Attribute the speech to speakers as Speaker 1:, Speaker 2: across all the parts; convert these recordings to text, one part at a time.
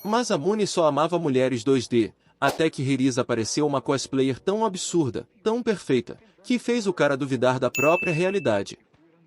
Speaker 1: Masamune só amava mulheres 2D, até que Hirisa apareceu uma cosplayer tão absurda, tão perfeita, que fez o cara duvidar da própria realidade.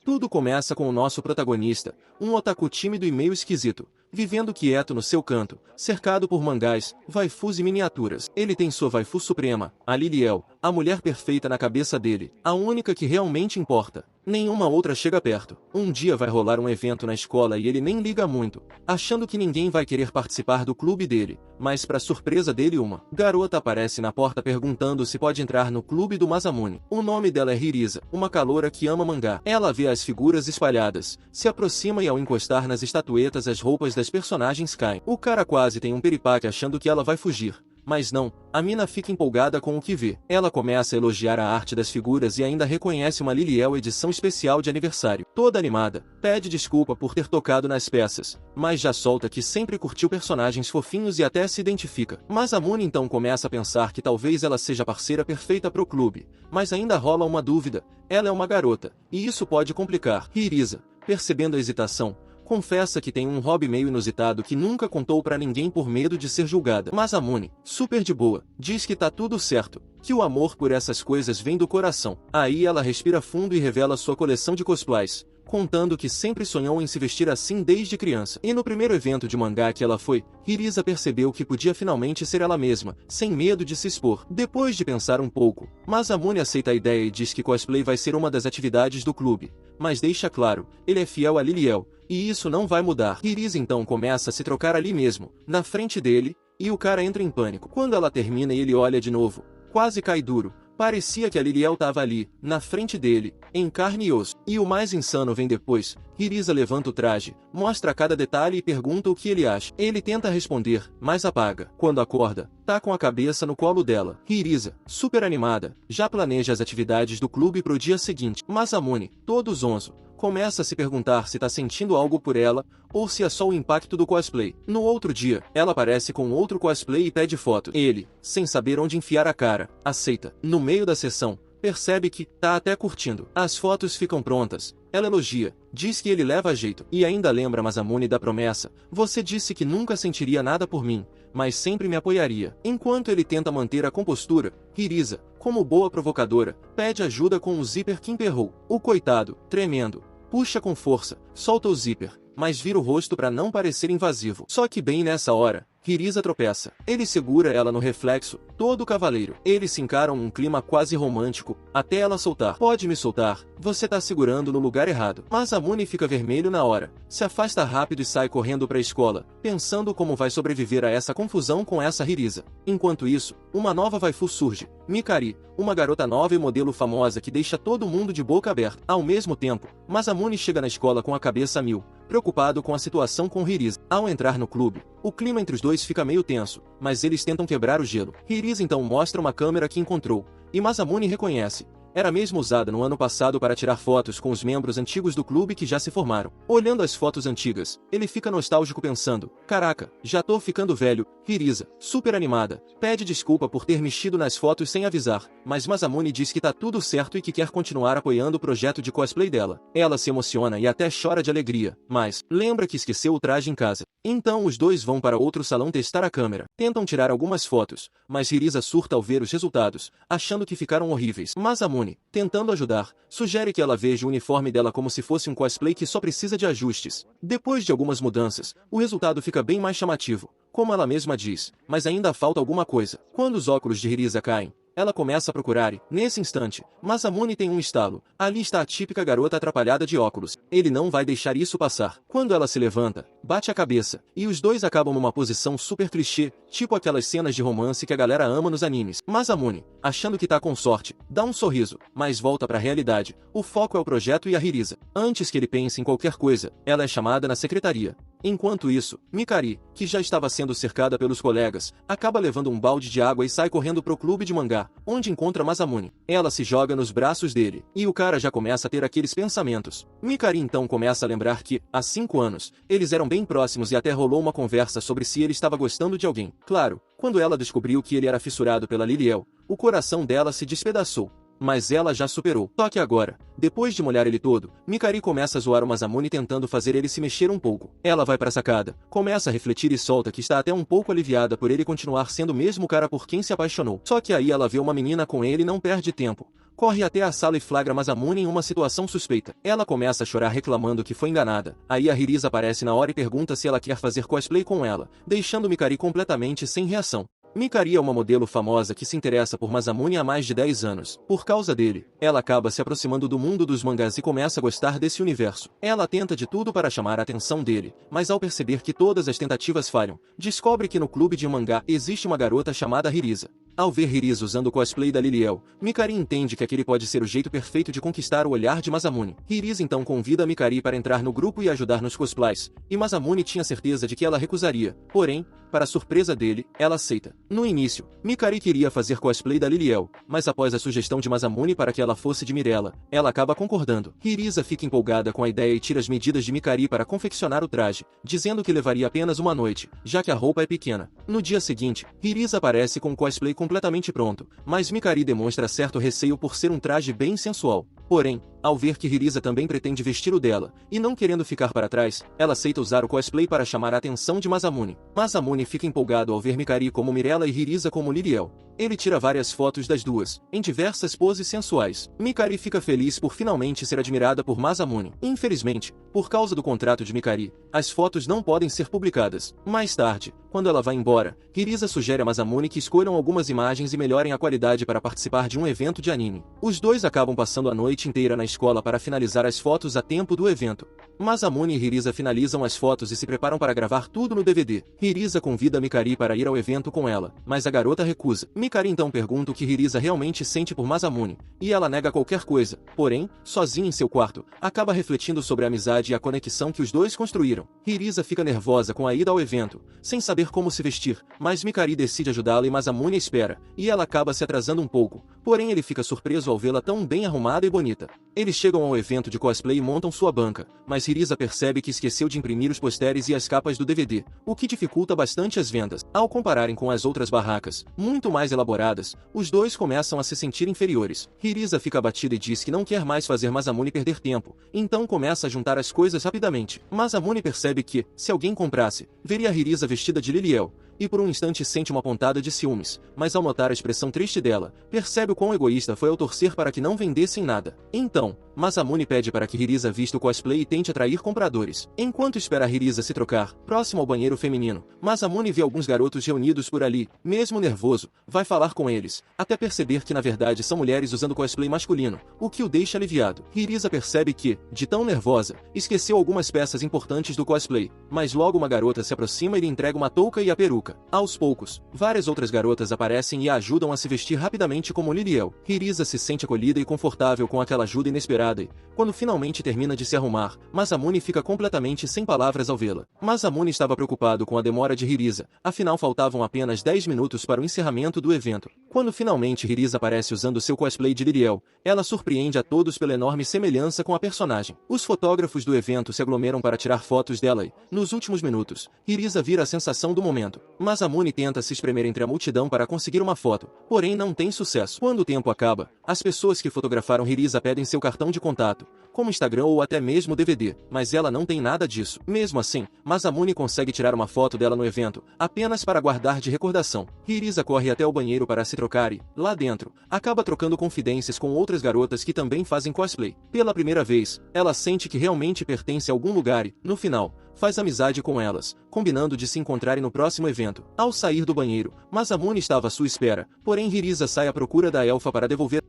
Speaker 1: Tudo começa com o nosso protagonista, um otaku tímido e meio esquisito, vivendo quieto no seu canto, cercado por mangás, waifus e miniaturas. Ele tem sua waifu suprema, a Liliel, a mulher perfeita na cabeça dele, a única que realmente importa. Nenhuma outra chega perto. Um dia vai rolar um evento na escola e ele nem liga muito, achando que ninguém vai querer participar do clube dele, mas para surpresa dele uma garota aparece na porta perguntando se pode entrar no clube do Masamune. O nome dela é Hirisa, uma caloura que ama mangá. Ela vê as figuras espalhadas, se aproxima e ao encostar nas estatuetas as roupas das personagens caem. O cara quase tem um piripaque achando que ela vai fugir. Mas não, a mina fica empolgada com o que vê. Ela começa a elogiar a arte das figuras e ainda reconhece uma Liliel edição especial de aniversário. Toda animada, pede desculpa por ter tocado nas peças, mas já solta que sempre curtiu personagens fofinhos e até se identifica. Masamune então começa a pensar que talvez ela seja a parceira perfeita pro clube, mas ainda rola uma dúvida, ela é uma garota, e isso pode complicar. Hirisa, percebendo a hesitação, confessa que tem um hobby meio inusitado que nunca contou pra ninguém por medo de ser julgada. Masamune, super de boa, diz que tá tudo certo, que o amor por essas coisas vem do coração. Aí ela respira fundo e revela sua coleção de cosplays, contando que sempre sonhou em se vestir assim desde criança. E no primeiro evento de mangá que ela foi, Hirisa percebeu que podia finalmente ser ela mesma, sem medo de se expor. Depois de pensar um pouco, Masamune aceita a ideia e diz que cosplay vai ser uma das atividades do clube, mas deixa claro, ele é fiel a Liliel, e isso não vai mudar. Hirisa então começa a se trocar ali mesmo, na frente dele, e o cara entra em pânico. Quando ela termina e ele olha de novo, quase cai duro. Parecia que a Liliel estava ali, na frente dele, em carne e osso. E o mais insano vem depois. Hirisa levanta o traje, mostra cada detalhe e pergunta o que ele acha. Ele tenta responder, mas apaga. Quando acorda, tá com a cabeça no colo dela. Hirisa, super animada, já planeja as atividades do clube pro dia seguinte. Masamune, todo zonzo, começa a se perguntar se tá sentindo algo por ela, ou se é só o impacto do cosplay. No outro dia, ela aparece com outro cosplay e pede foto. Ele, sem saber onde enfiar a cara, aceita. No meio da sessão, percebe que tá até curtindo. As fotos ficam prontas. Ela elogia, diz que ele leva jeito, e ainda lembra Masamune da promessa. Você disse que nunca sentiria nada por mim, mas sempre me apoiaria. Enquanto ele tenta manter a compostura, Hirisa, como boa provocadora, pede ajuda com o zíper que emperrou. O coitado, tremendo, puxa com força, solta o zíper, mas vira o rosto para não parecer invasivo. Só que bem nessa hora, Hirisa tropeça. Ele segura ela no reflexo, todo cavaleiro. Eles se encaram num clima quase romântico, até ela soltar. Pode me soltar, você tá segurando no lugar errado. Masamune fica vermelho na hora, se afasta rápido e sai correndo pra escola, pensando como vai sobreviver a essa confusão com essa Hirisa. Enquanto isso, uma nova waifu surge, Mikari, uma garota nova e modelo famosa que deixa todo mundo de boca aberta. Ao mesmo tempo, Masamune chega na escola com a cabeça a mil, preocupado com a situação com Hirisa. Ao entrar no clube, o clima entre os dois fica meio tenso, mas eles tentam quebrar o gelo. Hirisa então mostra uma câmera que encontrou, e Masamune reconhece. Era mesmo usada no ano passado para tirar fotos com os membros antigos do clube que já se formaram. Olhando as fotos antigas, ele fica nostálgico pensando, caraca, já tô ficando velho. Hirisa, super animada, pede desculpa por ter mexido nas fotos sem avisar, mas Masamune diz que tá tudo certo e que quer continuar apoiando o projeto de cosplay dela. Ela se emociona e até chora de alegria, mas lembra que esqueceu o traje em casa. Então os dois vão para outro salão testar a câmera. Tentam tirar algumas fotos, mas Hirisa surta ao ver os resultados, achando que ficaram horríveis. Masamune, tentando ajudar, sugere que ela veja o uniforme dela como se fosse um cosplay que só precisa de ajustes. Depois de algumas mudanças, o resultado fica bem mais chamativo, como ela mesma diz, mas ainda falta alguma coisa. Quando os óculos de Hirisa caem, ela começa a procurar e, nesse instante, Masamune tem um estalo. Ali está a típica garota atrapalhada de óculos. Ele não vai deixar isso passar. Quando ela se levanta, bate a cabeça, e os dois acabam numa posição super clichê, tipo aquelas cenas de romance que a galera ama nos animes. Masamune, achando que tá com sorte, dá um sorriso, mas volta pra realidade. O foco é o projeto e a Hirisa. Antes que ele pense em qualquer coisa, ela é chamada na secretaria. Enquanto isso, Mikari, que já estava sendo cercada pelos colegas, acaba levando um balde de água e sai correndo pro clube de mangá, onde encontra Masamune. Ela se joga nos braços dele, e o cara já começa a ter aqueles pensamentos. Mikari então começa a lembrar que, há 5 anos, eles eram bem próximos e até rolou uma conversa sobre se ele estava gostando de alguém. Claro, quando ela descobriu que ele era fissurado pela Liliel, o coração dela se despedaçou. mas ela já superou. Só que agora, depois de molhar ele todo, Mikari começa a zoar o Masamune tentando fazer ele se mexer um pouco. Ela vai para a sacada, começa a refletir e solta que está até um pouco aliviada por ele continuar sendo o mesmo cara por quem se apaixonou. Só que aí ela vê uma menina com ele e não perde tempo. Corre até a sala e flagra Masamune em uma situação suspeita. Ela começa a chorar reclamando que foi enganada. Aí a Hirisa aparece na hora e pergunta se ela quer fazer cosplay com ela, deixando Mikari completamente sem reação. Mikari é uma modelo famosa que se interessa por Masamune há mais de 10 anos. Por causa dele, ela acaba se aproximando do mundo dos mangás e começa a gostar desse universo. Ela tenta de tudo para chamar a atenção dele, mas ao perceber que todas as tentativas falham, descobre que no clube de mangá existe uma garota chamada Hirisa. Ao ver Hirisa usando o cosplay da Liliel, Mikari entende que aquele pode ser o jeito perfeito de conquistar o olhar de Masamune. Hirisa então convida Mikari para entrar no grupo e ajudar nos cosplays, e Masamune tinha certeza de que ela recusaria, porém, para surpresa dele, ela aceita. No início, Mikari queria fazer cosplay da Liliel, mas após a sugestão de Masamune para que ela fosse de Mirella, ela acaba concordando. Hirisa fica empolgada com a ideia e tira as medidas de Mikari para confeccionar o traje, dizendo que levaria apenas uma noite, já que a roupa é pequena. No dia seguinte, Hirisa aparece com o cosplay completamente pronto, mas Mikari demonstra certo receio por ser um traje bem sensual. Porém, ao ver que Hirisa também pretende vestir o dela, e não querendo ficar para trás, ela aceita usar o cosplay para chamar a atenção de Masamune. Masamune fica empolgado ao ver Mikari como Mirella e Hirisa como Liliel. Ele tira várias fotos das duas, em diversas poses sensuais. Mikari fica feliz por finalmente ser admirada por Masamune. Infelizmente, por causa do contrato de Mikari, as fotos não podem ser publicadas. Mais tarde, quando ela vai embora, Hirisa sugere a Masamune que escolham algumas imagens e melhorem a qualidade para participar de um evento de anime. Os dois acabam passando a noite inteira na escola para finalizar as fotos a tempo do evento. Masamune e Hirisa finalizam as fotos e se preparam para gravar tudo no DVD. Hirisa convida Mikari para ir ao evento com ela, mas a garota recusa. Mikari então pergunta o que Hirisa realmente sente por Masamune, e ela nega qualquer coisa. Porém, sozinha em seu quarto, acaba refletindo sobre a amizade e a conexão que os dois construíram. Hirisa fica nervosa com a ida ao evento, sem saber como se vestir, mas Mikari decide ajudá-la e Masamune espera, e ela acaba se atrasando um pouco. Porém ele fica surpreso ao vê-la tão bem arrumada e bonita. Eles chegam ao evento de cosplay e montam sua banca, mas Hirisa percebe que esqueceu de imprimir os posters e as capas do DVD, o que dificulta bastante as vendas. Ao compararem com as outras barracas, muito mais elaboradas, os dois começam a se sentir inferiores. Hirisa fica abatida e diz que não quer mais fazer Masamune perder tempo, então começa a juntar as coisas rapidamente. Masamune percebe que, se alguém comprasse, veria Hirisa vestida de Liliel, e por um instante sente uma pontada de ciúmes, mas ao notar a expressão triste dela, percebe o quão egoísta foi ao torcer para que não vendessem nada. Então, Masamune pede para que Hirisa vista o cosplay e tente atrair compradores. Enquanto espera Hirisa se trocar, próximo ao banheiro feminino, Masamune vê alguns garotos reunidos por ali. Mesmo nervoso, vai falar com eles, até perceber que na verdade são mulheres usando cosplay masculino, o que o deixa aliviado. Hirisa percebe que, de tão nervosa, esqueceu algumas peças importantes do cosplay, mas logo uma garota se aproxima e lhe entrega uma touca e a peruca. Aos poucos, várias outras garotas aparecem e a ajudam a se vestir rapidamente como Liliel. Hirisa se sente acolhida e confortável com aquela ajuda inesperada e, quando finalmente termina de se arrumar, Masamune fica completamente sem palavras ao vê-la. Masamune estava preocupado com a demora de Hirisa, afinal faltavam apenas 10 minutos para o encerramento do evento. Quando finalmente Hirisa aparece usando seu cosplay de Liliel, ela surpreende a todos pela enorme semelhança com a personagem. Os fotógrafos do evento se aglomeram para tirar fotos dela e, nos últimos minutos, Hirisa vira a sensação do momento. Masamune tenta se espremer entre a multidão para conseguir uma foto, porém não tem sucesso. Quando o tempo acaba, as pessoas que fotografaram Hirisa pedem seu cartão de contato, como Instagram ou até mesmo DVD, mas ela não tem nada disso. Mesmo assim, Masamune consegue tirar uma foto dela no evento, apenas para guardar de recordação. Hirisa corre até o banheiro para se trocar e, lá dentro, acaba trocando confidências com outras garotas que também fazem cosplay. Pela primeira vez, ela sente que realmente pertence a algum lugar e, no final, faz amizade com elas, combinando de se encontrarem no próximo evento. Ao sair do banheiro, Masamune estava à sua espera, porém Hirisa sai à procura da elfa para devolver,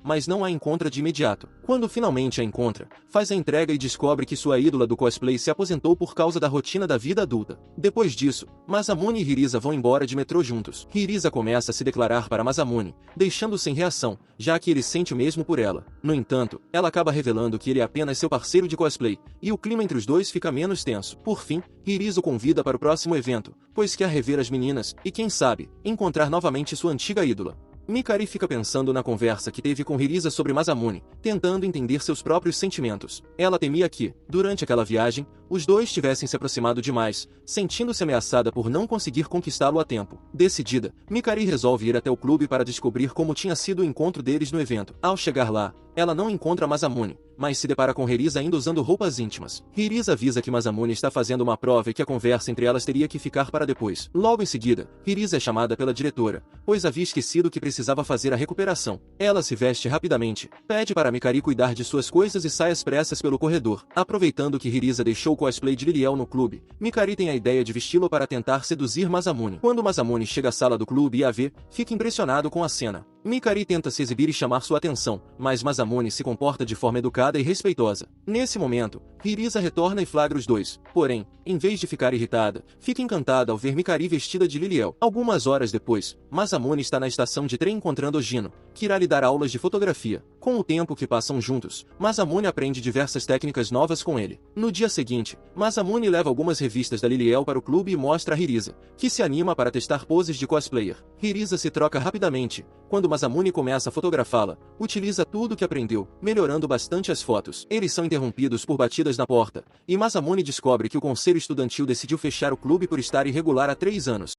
Speaker 1: mas não a encontra de imediato. Quando finalmente a encontra, faz a entrega e descobre que sua ídola do cosplay se aposentou por causa da rotina da vida adulta. Depois disso, Masamune e Hirisa vão embora de metrô juntos. Hirisa começa a se declarar para Masamune, deixando sem reação, já que ele sente o mesmo por ela. No entanto, ela acaba revelando que ele é apenas seu parceiro de cosplay, e o clima entre os dois fica menos tenso. Por fim, Hirisa o convida para o próximo evento, pois quer rever as meninas e, quem sabe, encontrar novamente sua antiga ídola. Mikari fica pensando na conversa que teve com Hirisa sobre Masamune, tentando entender seus próprios sentimentos. Ela temia que, durante aquela viagem, os dois tivessem se aproximado demais, sentindo-se ameaçada por não conseguir conquistá-lo a tempo. Decidida, Mikari resolve ir até o clube para descobrir como tinha sido o encontro deles no evento. Ao chegar lá, ela não encontra Masamune, mas se depara com Hirisa ainda usando roupas íntimas. Hirisa avisa que Masamune está fazendo uma prova e que a conversa entre elas teria que ficar para depois. Logo em seguida, Hirisa é chamada pela diretora, pois havia esquecido que precisava fazer a recuperação. Ela se veste rapidamente, pede para Mikari cuidar de suas coisas e sai às pressas pelo corredor. Aproveitando que Hirisa deixou o cosplay de Liliel no clube, Mikari tem a ideia de vesti-lo para tentar seduzir Masamune. Quando Masamune chega à sala do clube e a vê, fica impressionado com a cena. Mikari tenta se exibir e chamar sua atenção, mas Masamune se comporta de forma educada e respeitosa. Nesse momento, Hirisa retorna e flagra os dois. Porém, em vez de ficar irritada, fica encantada ao ver Mikari vestida de Liliel. Algumas horas depois, Masamune está na estação de trem encontrando Ogino, que irá lhe dar aulas de fotografia. Com o tempo que passam juntos, Masamune aprende diversas técnicas novas com ele. No dia seguinte, Masamune leva algumas revistas da Liliel para o clube e mostra a Hirisa, que se anima para testar poses de cosplayer. Hirisa se troca rapidamente. Quando Masamune começa a fotografá-la, utiliza tudo o que aprendeu, melhorando bastante as fotos. Eles são interrompidos por batidas na porta, e Masamune descobre que o conselho estudantil decidiu fechar o clube por estar irregular há 3 anos.